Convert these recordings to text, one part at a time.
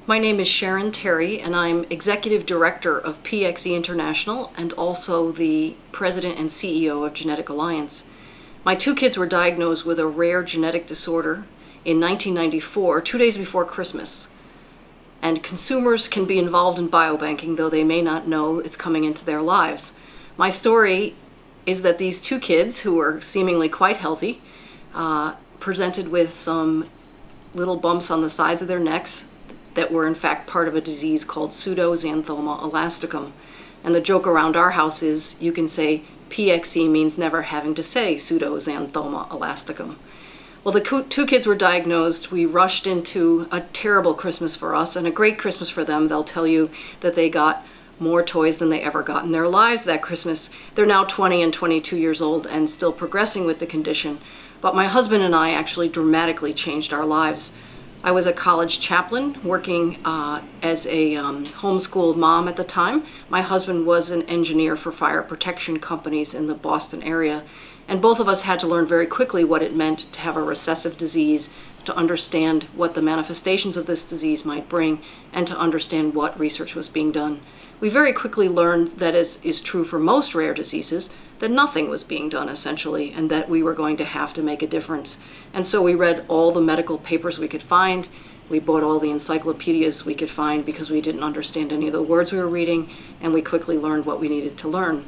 My name is Sharon Terry, and I'm Executive Director of PXE International and also the President and CEO of Genetic Alliance. My two kids were diagnosed with a rare genetic disorder in 1994, 2 days before Christmas. And consumers can be involved in biobanking, though they may not know it's coming into their lives. My story is that these two kids, who were seemingly quite healthy, presented with some little bumps on the sides of their necks that were in fact part of a disease called pseudoxanthoma elasticum. And the joke around our house is you can say PXE means never having to say pseudoxanthoma elasticum. Well, the two kids were diagnosed. We rushed into a terrible Christmas for us and a great Christmas for them. They'll tell you that they got more toys than they ever got in their lives that Christmas. They're now 20 and 22 years old and still progressing with the condition. But my husband and I actually dramatically changed our lives. I was a college chaplain working as a homeschooled mom at the time. My husband was an engineer for fire protection companies in the Boston area. And both of us had to learn very quickly what it meant to have a recessive disease, to understand what the manifestations of this disease might bring, and to understand what research was being done. We very quickly learned that, as is true for most rare diseases, that nothing was being done essentially, and that we were going to have to make a difference. And so we read all the medical papers we could find. We bought all the encyclopedias we could find because we didn't understand any of the words we were reading, and we quickly learned what we needed to learn.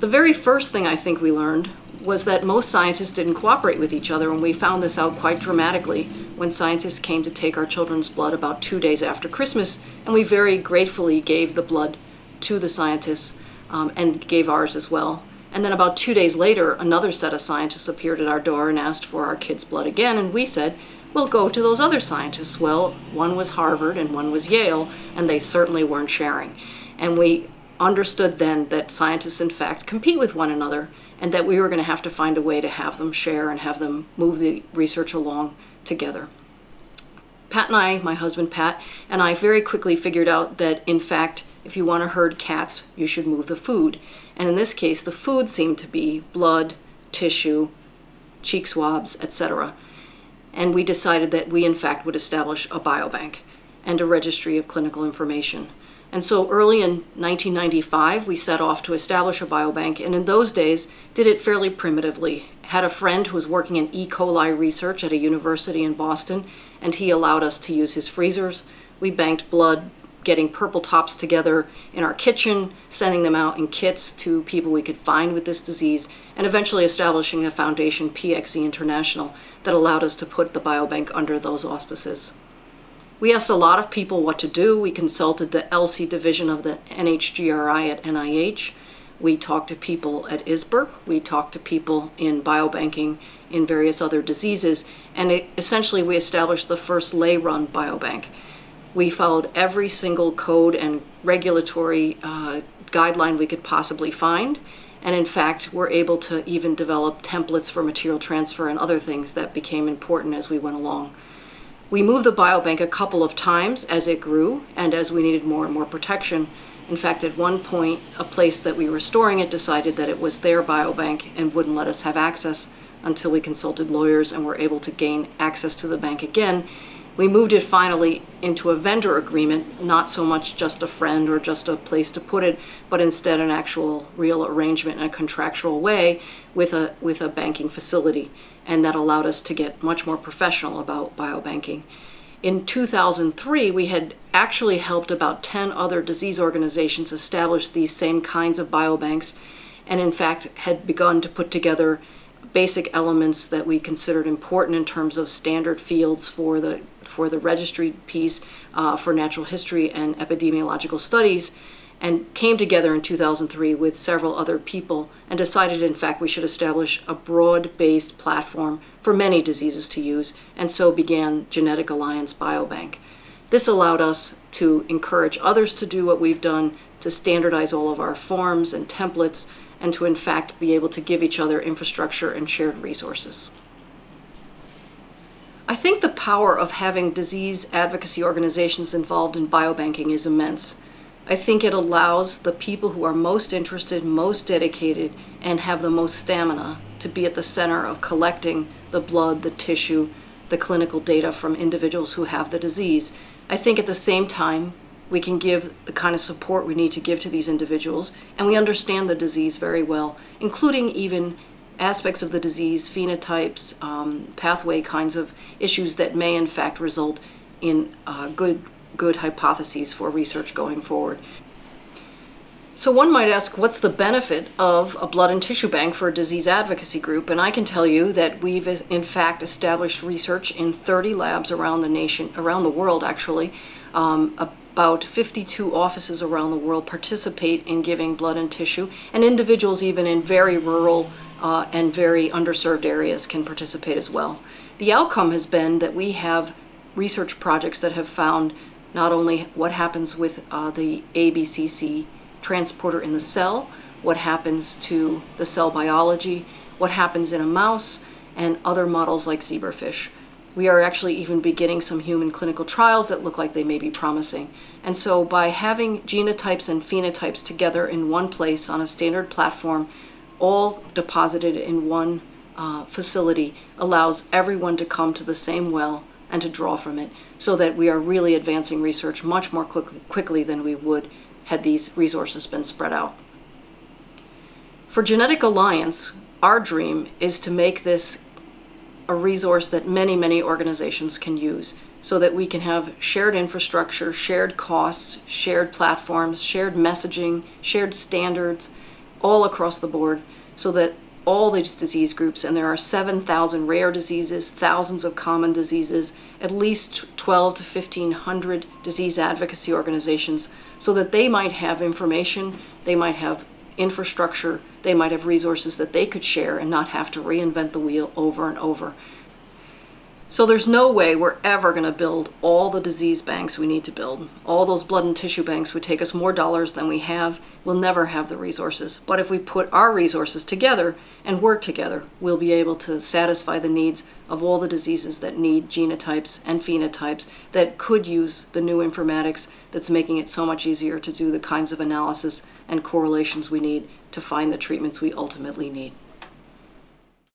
The very first thing I think we learned was that most scientists didn't cooperate with each other, and we found this out quite dramatically when scientists came to take our children's blood about 2 days after Christmas, and we very gratefully gave the blood to the scientists and gave ours as well. And then about 2 days later, another set of scientists appeared at our door and asked for our kids' blood again, and we said, we'll go to those other scientists. Well, one was Harvard and one was Yale, and they certainly weren't sharing. And we understood then that scientists, in fact, compete with one another, and that we were going to have to find a way to have them share and have them move the research along together. Pat and I, my husband Pat, and I very quickly figured out that, in fact, if you want to herd cats, you should move the food. And in this case, the food seemed to be blood, tissue, cheek swabs, etc. And we decided that we, in fact, would establish a biobank and a registry of clinical information. And so early in 1995, we set off to establish a biobank, and in those days did it fairly primitively. Had a friend who was working in E. coli research at a university in Boston, and he allowed us to use his freezers. We banked blood, getting purple tops together in our kitchen, sending them out in kits to people we could find with this disease, and eventually establishing a foundation, PXE International, that allowed us to put the biobank under those auspices. We asked a lot of people what to do. We consulted the ELSI division of the NHGRI at NIH. We talked to people at ISBR. We talked to people in biobanking in various other diseases. And essentially, we established the first lay-run biobank. We followed every single code and regulatory guideline we could possibly find. And in fact, we're able to even develop templates for material transfer and other things that became important as we went along. We moved the biobank a couple of times as it grew and as we needed more and more protection. In fact, at one point, a place that we were storing it decided that it was their biobank and wouldn't let us have access until we consulted lawyers and were able to gain access to the bank again. We moved it finally into a vendor agreement, not so much just a friend or just a place to put it, but instead an actual real arrangement in a contractual way with a banking facility. And that allowed us to get much more professional about biobanking. In 2003, we had actually helped about 10 other disease organizations establish these same kinds of biobanks, and in fact had begun to put together basic elements that we considered important in terms of standard fields for the registry piece, for natural history and epidemiological studies, and came together in 2003 with several other people and decided, in fact, we should establish a broad-based platform for many diseases to use, and so began Genetic Alliance Biobank. This allowed us to encourage others to do what we've done, to standardize all of our forms and templates, and to, in fact, be able to give each other infrastructure and shared resources. I think the power of having disease advocacy organizations involved in biobanking is immense. I think it allows the people who are most interested, most dedicated, and have the most stamina to be at the center of collecting the blood, the tissue, the clinical data from individuals who have the disease. I think at the same time, we can give the kind of support we need to give to these individuals, and we understand the disease very well, including even aspects of the disease, phenotypes, pathway kinds of issues that may in fact result in good hypotheses for research going forward. So one might ask, what's the benefit of a blood and tissue bank for a disease advocacy group? And I can tell you that we've in fact established research in 30 labs around the nation, around the world actually. About 52 offices around the world participate in giving blood and tissue, and individuals even in very rural and very underserved areas can participate as well. The outcome has been that we have research projects that have found not only what happens with the ABCC transporter in the cell, what happens to the cell biology, what happens in a mouse, and other models like zebrafish. We are actually even beginning some human clinical trials that look like they may be promising. And so by having genotypes and phenotypes together in one place on a standard platform, all deposited in one facility, allows everyone to come to the same well and to draw from it, so that we are really advancing research much more quickly than we would had these resources been spread out. For Genetic Alliance, our dream is to make this a resource that many, many organizations can use, so that we can have shared infrastructure, shared costs, shared platforms, shared messaging, shared standards, all across the board, so that all these disease groups, and there are 7,000 rare diseases, thousands of common diseases, at least 12 to 1,500 disease advocacy organizations, so that they might have information, they might have infrastructure, they might have resources that they could share and not have to reinvent the wheel over and over. So there's no way we're ever going to build all the disease banks we need to build. All those blood and tissue banks would take us more dollars than we have. We'll never have the resources. But if we put our resources together and work together, we'll be able to satisfy the needs of all the diseases that need genotypes and phenotypes, that could use the new informatics that's making it so much easier to do the kinds of analysis and correlations we need to find the treatments we ultimately need.